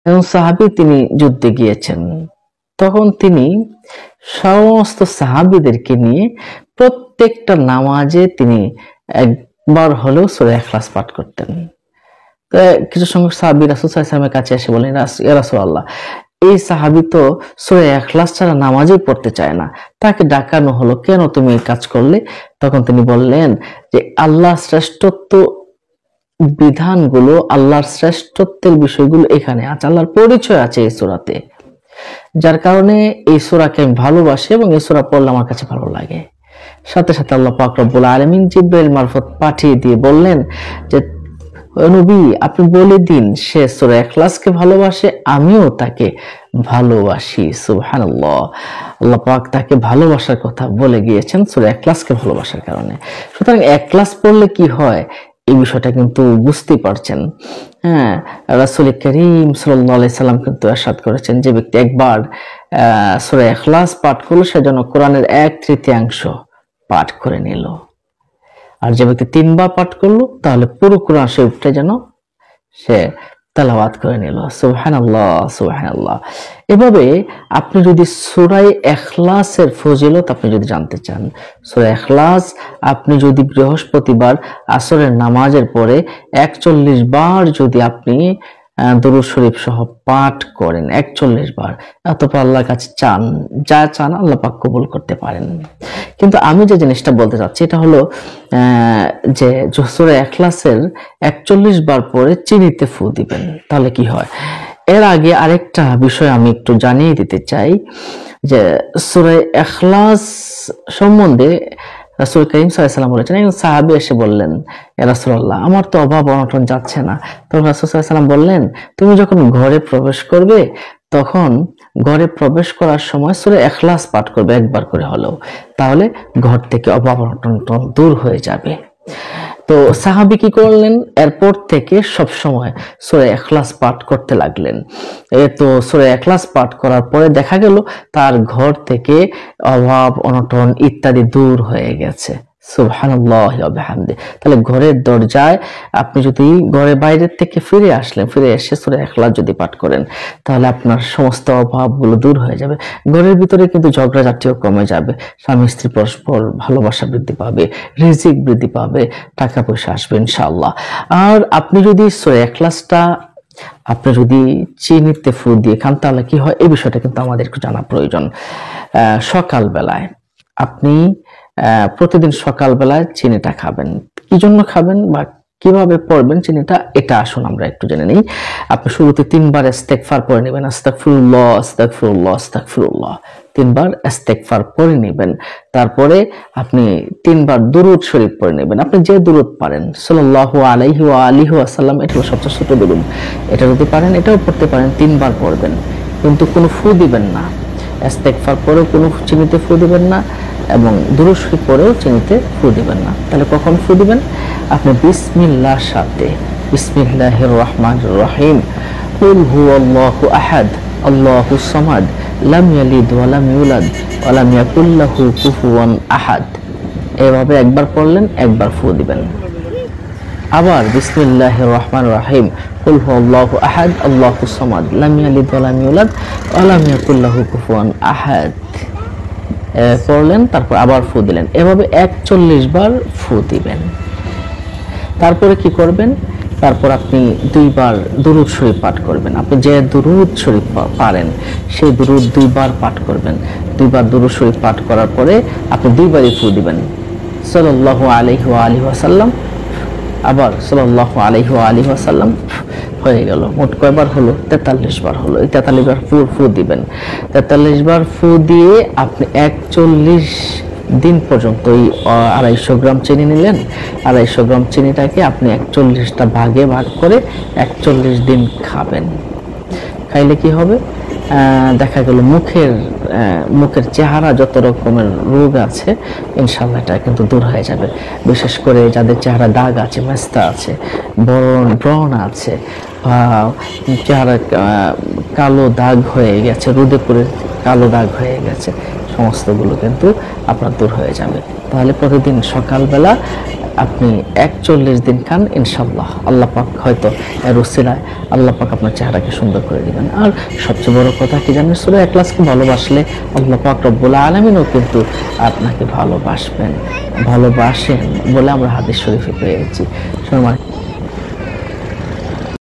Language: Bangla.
এবং সাহাবী তিনি যুদ্ধে গিয়েছেন, তখন তিনি সমস্ত সাহাবীদেরকে নিয়ে প্রত্যেকটা নামাজে তিনি একবার হলেও সূরা ইখলাস পাঠ করতেন। কিছু সংখ্যক সাহাবী রাসূল সাল্লাল্লাহু আলাইহি ওয়াসাল্লামের কাছে এসে বলেন, ইয়া রাসূলুল্লাহ, এই সাহাবী তো সূরা ইখলাস ছাড়া নামাজই পড়তে চায় না, তাকে ডাকানো হলো, কেন তুমি এই কাজ করলে? তখন তিনি বললেন যে আল্লাহর শ্রেষ্ঠত্ব বিধানগুলো, আল্লাহর শ্রেষ্ঠত্বের বিষয়গুলো এখানে আছে, আল্লাহর পরিচয় আছে এই সূরাতে, যার কারণে এই সূরাকে আমি ভালোবাসি এবং এই সূরা পড়লে আমার কাছে ভালো লাগে। সাথে সাথে আল্লাহ পাক রব্বুল আলামিন জিবরাইল মারফত পাঠিয়ে দিয়ে বললেন যে নবী, আপনি বলে দিন সে সূরা ইখলাসকে ভালোবাসে, আমিও তাকে ভালোবাসি। সুবহানাল্লাহ, আল্লাহ পাক তাকে ভালোবাসার কথা বলে গিয়েছেন সূরা ইখলাসকে ভালোবাসার কারণে। সুতরাং ইখলাস পড়লে কি হয় এই বিষয়টা কিন্তু বুঝতেই পারছেন। হ্যাঁ, রাসূল করিম সাল্লাল্লাহু আলাইহি সাল্লাম কিন্তু ইরশাদ করেছেন, যে ব্যক্তি একবার সূরা ইখলাস পাঠ করলো সে যেন কোরআনের 1/3 পাঠ করে নিল, আর যে ব্যক্তি 3 বার পাঠ করলো তাহলে পুরো কোরআন শরীফটা যেন সে তেলাওয়াত করে নিল। সুবহানাল্লাহ, সুবহানাল্লাহ। এভাবে আপনি যদি সূরা ইখলাসের ফজিলত আপনি যদি জানতে চান, সূরা ইখলাস আপনি যদি বৃহস্পতিবার আসরের নামাজের পরে 41 বার যদি আপনি দরুদ শরীফ সহ পাঠ করেন, 41 বার, অতঃপর আল্লাহর কাছে চান, যা চান আল্লাহ পাক কবুল করতে পারেন। কিন্তু আমি যে জিনিসটা বলতে চাচ্ছি এটা হলো যে সূরা ইখলাসের 41 বার পরে চিনিতে ফু দিবেন, তাহলে কি হয়। এর আগে আরেকটা বিষয় আমি একটু জানিয়ে দিতে চাই, যে সূরা ইখলাস সম্বন্ধে রাসূল করিম সাল্লাল্লাহু আলাইহি ওয়াসাল্লাম বলেছেন, একজন সাহাবী এসে বললেন, ইয়া রাসূলুল্লাহ, আমার তো অভাব অনটন যাচ্ছে না। তখন রাসূল সাল্লাল্লাহু আলাইহি ওয়াসাল্লাম বললেন, তুমি যখন ঘরে প্রবেশ করবে তখন ঘরে প্রবেশ করার সময় সূরা ইখলাস পাঠ করবে একবার করে হলেও, তাহলে ঘর থেকে অভাব অনটন দূর হয়ে যাবে। তো সাহাবী কি করলেন, এরপর থেকে সব সময় সূরা ইখলাস পাঠ করতে লাগলেন। তো সূরা ইখলাস পাঠ করার পরে দেখা গেল তার ঘর থেকে অভাব অনটন ইত্যাদি দূর হয়ে গেছে। সুবহানাল্লাহি ওয়া বিহামদি। তাহলে ঘরের দরজায় আপনি যদি ঘরের বাইরে থেকে ফিরে আসলেন, ফিরে এসে সূরা ইখলাস যদি পাঠ করেন, তাহলে আপনার সমস্ত অভাবগুলো দূর হয়ে যাবে। ঘরের ভিতরে কিন্তু ঝগড়াঝাটিও কমে যাবে, স্বামী স্ত্রী পরস্পর ভালোবাসা বৃদ্ধি পাবে, রিজিক বৃদ্ধি পাবে, টাকা পয়সা আসবে ইনশাআল্লাহ। আর আপনি যদি সূরা ইখলাসটা আপনি যদি চিনিতে ফু দিয়ে খান তাহলে কি হয়, এই বিষয়টা কিন্তু আমাদের একটু জানা প্রয়োজন। সকাল বেলায় আপনি প্রতিদিন সকাল বেলায় চিনিটা খাবেন। কি জন্য খাবেন বা কিভাবে পড়বেন চিনিটা, এটা আসুন আমরা একটু জেনে নিই। আপনি শুরুতে 3 বার ইস্তেগফার পড়ে নেবেন, আস্তাগফিরুল্লাহ আস্তাগফিরুল্লাহ আস্তাগফিরুল্লাহ, 3 বার ইস্তেগফার পড়ে নেবেন। তারপরে আপনি 3 বার দুরূদ শরীফ পড়ে নেবেন, আপনি যে দুরূদ পারেন, সাল্লাল্লাহু আলাইহি ওয়া আলিহি ওয়াসাল্লাম, এটা হলো সবচেয়ে ছোট দুরূদ, এটা যদি পারেন এটাও পড়তে পারেন, 3 বার পড়বেন, কিন্তু কোনো ফু দিবেন না। ইস্তেগফার পরেও কোনো চিনিতে ফু দিবেন না এবং দুরূদ শরীফ পরেও চিনিতে ফু দিবেন না। তাহলে কখন ফু দিবেন, আপনি বিসমিল্লাহর সাথে, বিসমিল্লাহির রহমানির রহিম, কুল হুয়াল্লাহু আহাদ আল্লাহুস সামাদ লাম ইয়ালিদ ওয়া লাম ইউলাদ ওয়া লাম ইয়াকুল লাহু কুফুয়ান আহাদ, এভাবে একবার পড়লেন, একবার ফু দিবেন। আবার বিসমিল্লাহির রহমানির রহিম, কুল হুয়াল্লাহু আহাদ আল্লাহুস সামাদ লাম ইয়ালিদ ওয়া লাম ইউলাদ ওয়া লাম ইয়াকুল লাহু কুফুয়ান আহাদ পড়লেন, তারপর আবার ফু দিলেন। এভাবে 41 বার ফু দিবেন। তারপরে কি করবেন, তারপর আপনি 2 বার দুরূদ শরীফ পাঠ করবেন। আপনি যে দুরূদ শরীফ পারেন সেই দুরূদ 2 বার পাঠ করবেন। 2 বার দুরূদ শরীফ পাঠ করার পরে আপনি 2 বারই ফু দিবেন, সাল্লাল্লাহু আলাইহি ওয়া আলিহি ওয়াসাল্লাম, আবার সাল্লাল্লাহু আলাইহি ওয়া আলিহি ওয়াসাল্লাম, হয়ে গেল। মোট কয়বার হলো, 43 বার হলো। এই 43 বার ফু দিবেন। 43 বার ফু দিয়ে আপনি 41 দিন পর্যন্ত এই 250 গ্রাম চিনি নিলেন। 250 গ্রাম চিনিটাকে আপনি 41টা ভাগে ভাগ করে 41 দিন খাবেন। খাইলে কি হবে, দেখা গেল মুখের চেহারা যত রকমের রোগ আছে ইনশাআল্লাহ এটা কিন্তু দূর হয়ে যাবে। বিশেষ করে যাদের চেহারা দাগ আছে, মেস্তা আছে, ব্রণ আছে, চেহারা কালো দাগ হয়ে গেছে, রোদে পুড়ে কালো দাগ হয়ে গেছে, সমস্তগুলো কিন্তু আপনার দূর হয়ে যাবে। তাহলে প্রতিদিন সকালবেলা আপনি 41 দিন খান, ইনশাআল্লাহ আল্লাহ পাক হয়তো এর উসিলায় আল্লাহ পাক আপনার চেহারাকে সুন্দর করে দিবেন। আর সবচেয়ে বড় কথা কি জানেন, সূরা ইখলাসকে ভালোবাসলে আল্লাহ পাক রব্বুল আলামিনও কিন্তু আপনাকে ভালোবাসবেন, ভালোবাসেন বলে আমরা হাদিস শরীফে পেয়েছি।